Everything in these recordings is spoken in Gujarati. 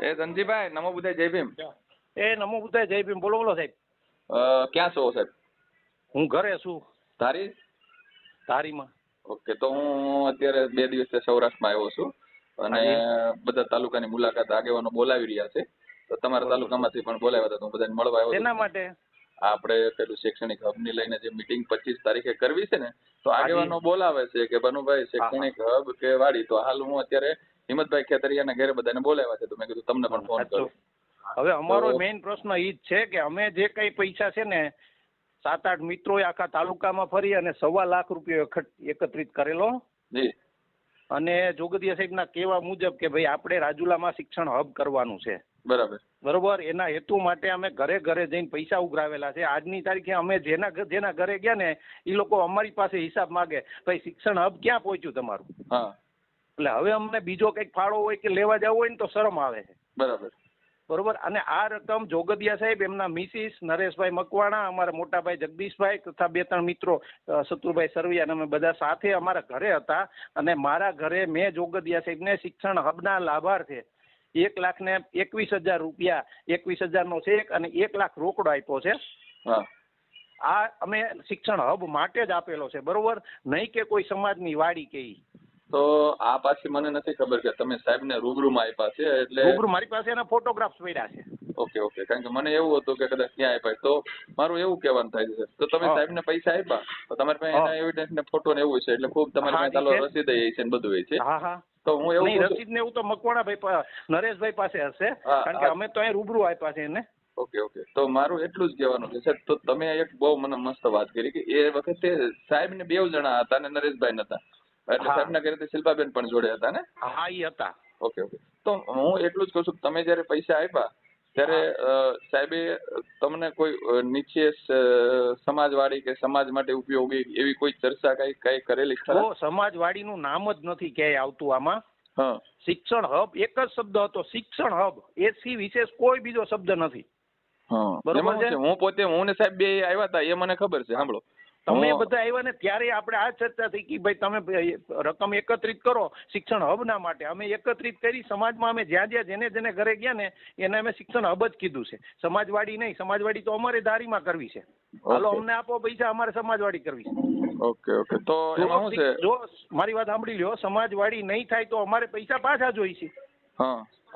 એ ધનજીભાઈ, નમો બુદ્ધાય, જય ભીમ. એ નમો બુદ્ધાય, જય ભીમ. બોલો બોલો સાહેબ. ક્યાં છો સાહેબ? હું ઘરે છું. ધારી? ધારીમાં. ઓકે, તો હું અત્યારે 2 દિવસથી સૌરાષ્ટ્રમાં આવ્યો છું અને બધા તાલુકાની મુલાકાત આગેવાનો બોલાવી રહ્યા છે. તો તમારા તાલુકામાંથી પણ બોલાવ્યા હતા, તો હું બધાને મળવા આવ્યો. એના માટે આપણે પેલું શૈક્ષણિક હબની લઈને જે મીટિંગ 25 તારીખે કરવી છે ને, તો આગેવાનો બોલાવે છે કે બનુભાઈ શૈક્ષણિક હબ કે વાડી. તો હાલ હું અત્યારે હિંમતભાઈ ખેતરિયાના ઘરે બધાને બોલાવ્યા છે, તો મેં કીધું તમને પણ ફોન કરું. હવે અમારો મેઇન પ્રશ્ન ઈ જ છે કે અમે જે કઈ પૈસા છે ને 7-8 મિત્રો આખા તાલુકામાં ફરી અને ₹1.25 લાખ એકત્રિત કરેલો જી, અને જોગદિયા સાહેબના કહેવા મુજબ કે ભાઈ આપણે રાજુલામાં શિક્ષણ હબ કરવાનું છે. બરોબર. એના હેતુ માટે અમે ઘરે ઘરે જઈને પૈસા ઉઘરાવેલા છે. આજની તારીખે અમે જેના ઘરે ગયા ને એ લોકો અમારી પાસે હિસાબ માગે, ભાઈ શિક્ષણ હબ ક્યાં પહોંચ્યું તમારું. એટલે હવે અમને બીજો કઈક ફાળો હોય કે લેવા જવું હોય ને તો શરમ આવે છે. બરોબર. અને આ રકમ જોગદિયા સાહેબ, એમના મિસિસ નરેશભાઈ મકવાણા, અમારા મોટાભાઈ જગદીશભાઈ તથા 2-3 મિત્રો શત્રુભાઈ સરવૈયા, અમે બધા સાથે અમારા ઘરે હતા. અને મારા ઘરે મેં જોગદિયા સાહેબને શિક્ષણ હબના લાભાર્થે ₹1,21,000 21,000નો ચેક અને 1 લાખ રોકડો આપ્યો છે. આ અમે શિક્ષણ હબ માટે જ આપેલો છે. બરોબર. નહીં કે કોઈ સમાજની વાડી કે. તો આ પાછી મને નથી ખબર કે તમે સાહેબને રૂબરૂમાં આપ્યા છે. એટલે રૂબરૂ મારી પાસે એના ફોટોગ્રાફ્સ પડ્યા છે. ઓકે. કારણ કે મને એવું હતું કે કદાચ ક્યાં આપ્યા. તો મારું એવું કહેવાનું થાય છે, તો તમે સાહેબને પૈસા આપ્યા તો તમારી પાસે એના એવિડન્સ ને ફોટો ને એવું છે, એટલે ખૂબ તમારી પાસે ચાલો રસીદ છે ને બધું છે. તો હું એવું રસીદ ને એવું તો મકવાણાભાઈ નરેશભાઈ પાસે હશે, કારણ કે અમે તો અહીં રૂબરૂ આપ્યા છે એને. ઓકે. તો મારું એટલું જ કહેવાનું છે સાહેબ, તો તમે એક બહુ મને મસ્ત વાત કરી કે એ વખતે સાહેબ ને 2 જણા હતા અને નરેશભાઈ નતા, એટલે સાહેબ ના ઘરેથી શિલ્પાબેન પણ જોડે હતા ને? હા, એ હતા. ઓકે. તો હું એટલું જ કહું છું, તમે જયારે પૈસા આપ્યા ત્યારે સાહેબે તમને કોઈ નીચે સમાજવાડી કે સમાજ માટે ઉપયોગી એવી કોઈ ચર્ચા કઈ કરેલી ખરા? સમાજવાડીનું નામ જ નથી ક્યાંય આવતું આમાં. શિક્ષણ હબ એક જ શબ્દ હતો, શિક્ષણ હબ. એથી વિશેષ કોઈ બીજો શબ્દ નથી. બરોબર છે. હું ને સાહેબ 2 આવ્યા હતા, એ મને ખબર છે. સાંભળો, તમે બધા આવ્યા ને ત્યારે આપણે આ ચર્ચા થઈ કે ભાઈ તમે રકમ એકત્રિત કરો શિક્ષણ હબના માટે. અમે એકત્રિત કરી સમાજમાં. અમે જ્યાં જેને ઘરે ગયા ને એને અમે શિક્ષણ હબ જ કીધું છે, સમાજવાડી નહીં. સમાજવાડી તો અમારે ધારીમાં કરવી છે. હાલો અમને આપો પૈસા, અમારે સમાજવાડી કરવી છે. ઓકે. તો એમાં શું છે, જો મારી વાત સાંભળી લ્યો, સમાજવાડી નહીં થાય તો અમારે પૈસા પાછા જોઈશે.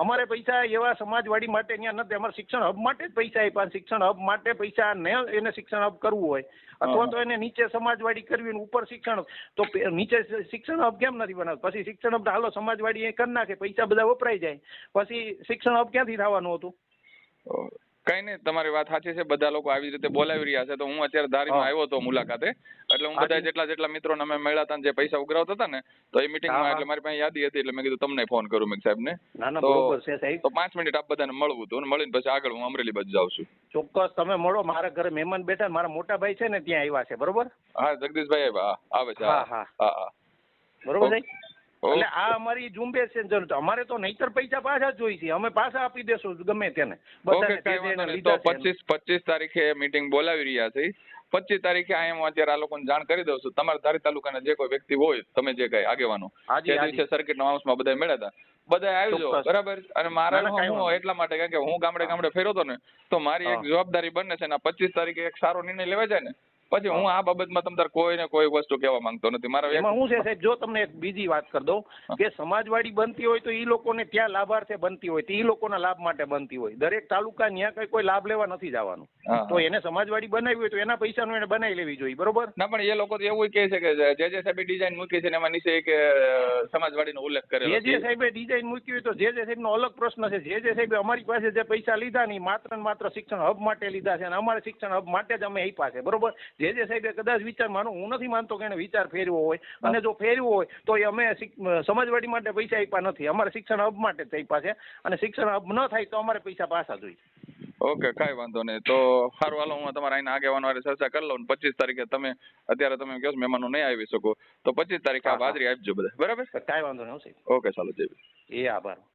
અમારે પૈસા એવા સમાજવાડી માટે ત્યાં નથી. અમારે શિક્ષણ હબ માટે જ પૈસા આપ્યા. શિક્ષણ હબ માટે પૈસા ને એને શિક્ષણ હબ કરવું હોય, અથવા તો એને નીચે સમાજવાડી કરવી ને ઉપર શિક્ષણ, તો નીચે શિક્ષણ હબ કેમ નથી બનાવતું? પછી શિક્ષણ હબ હાલો સમાજવાડી એ કરી નાખે, પૈસા બધા વપરાઈ જાય, પછી શિક્ષણ હબ ક્યાંથી થવાનું હતું? કઈ નહીં, તમારી વાત સાચી છે. બધા લોકો આવી રીતે બોલાવી રહ્યા છે. તો હું અત્યારે ધારીમાં આવ્યો હતો મુલાકાતે, એટલે હું બધા જેટલા મિત્રોને અમે મળ્યા હતા જે પૈસા ઉઘરાવતા હતા ને, તો એ મિટિંગમાં એટલે મારી પાસે યાદી હતી, એટલે મેં કીધું તમને ફોન કરું મેં સાહેબને. તો 5 મિનિટ આપ બધાને મળવું હતું, મળીને પછી આગળ હું અમરેલી બાજુ જાઉં છું. ચોક્કસ તમે મળો. મારા ઘરે મહેમાન બેઠા, મારા મોટા ભાઈ છે ને ત્યાં આવ્યા છે. બરોબર. હા, જગદીશભાઈ આવે છે. હા. બરોબર છે. એટલે આ અમારી ઝુંબેશ છે. અમારે તો નહીતર પૈસા પાછા જ જોઈશે, અમે પાછા આપી દેશું ગમે તેને. તો 25 તારીખે મીટિંગ બોલાવી રહ્યા છે. 25 તારીખે અહીંયા હું અત્યારે આ લોકોને જાણ કરી દઉં છું. તમારા ધારી તાલુકાના જે કોઈ વ્યક્તિ હોય, તમે જે કઈ આગેવાનો તે દિવસે સર્કિટના હાઉસમાં બધા મળ્યા હતા, બધા આવી જાઓ. બરાબર. અને મારા હું એટલા માટે, કારણ કે હું ગામડે ફેર્યો હતો ને, તો મારી એક જવાબદારી બને છે ને 25 તારીખે એક સારો નિર્ણય લેવા જાય ને, પછી હું આ બાબતમાં તમતાર કોઈને કોઈ વસ્તુ કહેવા માંગતો નથી. મારા એમાં શું છે સાહેબ, જો તમને એક બીજી વાત કરી દઉં કે સમાજવાડી બનતી હોય તો એ લોકોને ત્યાં લાભાર્થે બનતી હોય, તો એ લોકોના લાભ માટે બનતી હોય. દરેક તાલુકા ત્યાં કોઈ લાભ લેવા નથી જવાનું. તો એને સમાજવાડી બનાવી હોય તો એના પૈસાનું એને બનાવી લેવી જોઈએ. બરોબર. ના, પણ એ લોકો તો એવું કહે છે કે જે સાહેબે ડિઝાઇન મૂકી છે એમાં નીચે કે સમાજવાડીનો ઉલ્લેખ કરેલો છે. જે સાહેબે ડિઝાઇન મૂકી હોય તો જે સાહેબનો અલગ પ્રશ્ન છે. જે સાહેબે અમારી પાસે જે પૈસા લીધા નહીં, માત્ર ને માત્ર શિક્ષણ હબ માટે લીધા છે, અને અમારે શિક્ષણ હબ માટે જ અમે આપ્યા છે. બરોબર. જે સાહેબે કદાચ વિચાર હું નથી માનતો કે એને વિચાર ફેરવો હોય, અને જો ફેરવો હોય તો અમે સમાજવાડી માટે પૈસા આપ્યા નથી, અમારે શિક્ષણ હબ માટે જ આપ્યા છે. અને શિક્ષણ હબ ન થાય તો અમારે પૈસા પાછા જોઈએ. ઓકે, કઈ વાંધો નહીં. તો સારું, હાલો હું તમારા અહીંના આગેવાનો વાળી ચર્ચા કરી લઉં. 25 તારીખે અત્યારે તમે કહો મહેમાનો નહીં આવી શકો, તો 25 તારીખે આપ હાજરી આપજો બધા. બરાબર. કઈ વાંધો નહીં. ઓકે, ચાલો જય. એ આભાર.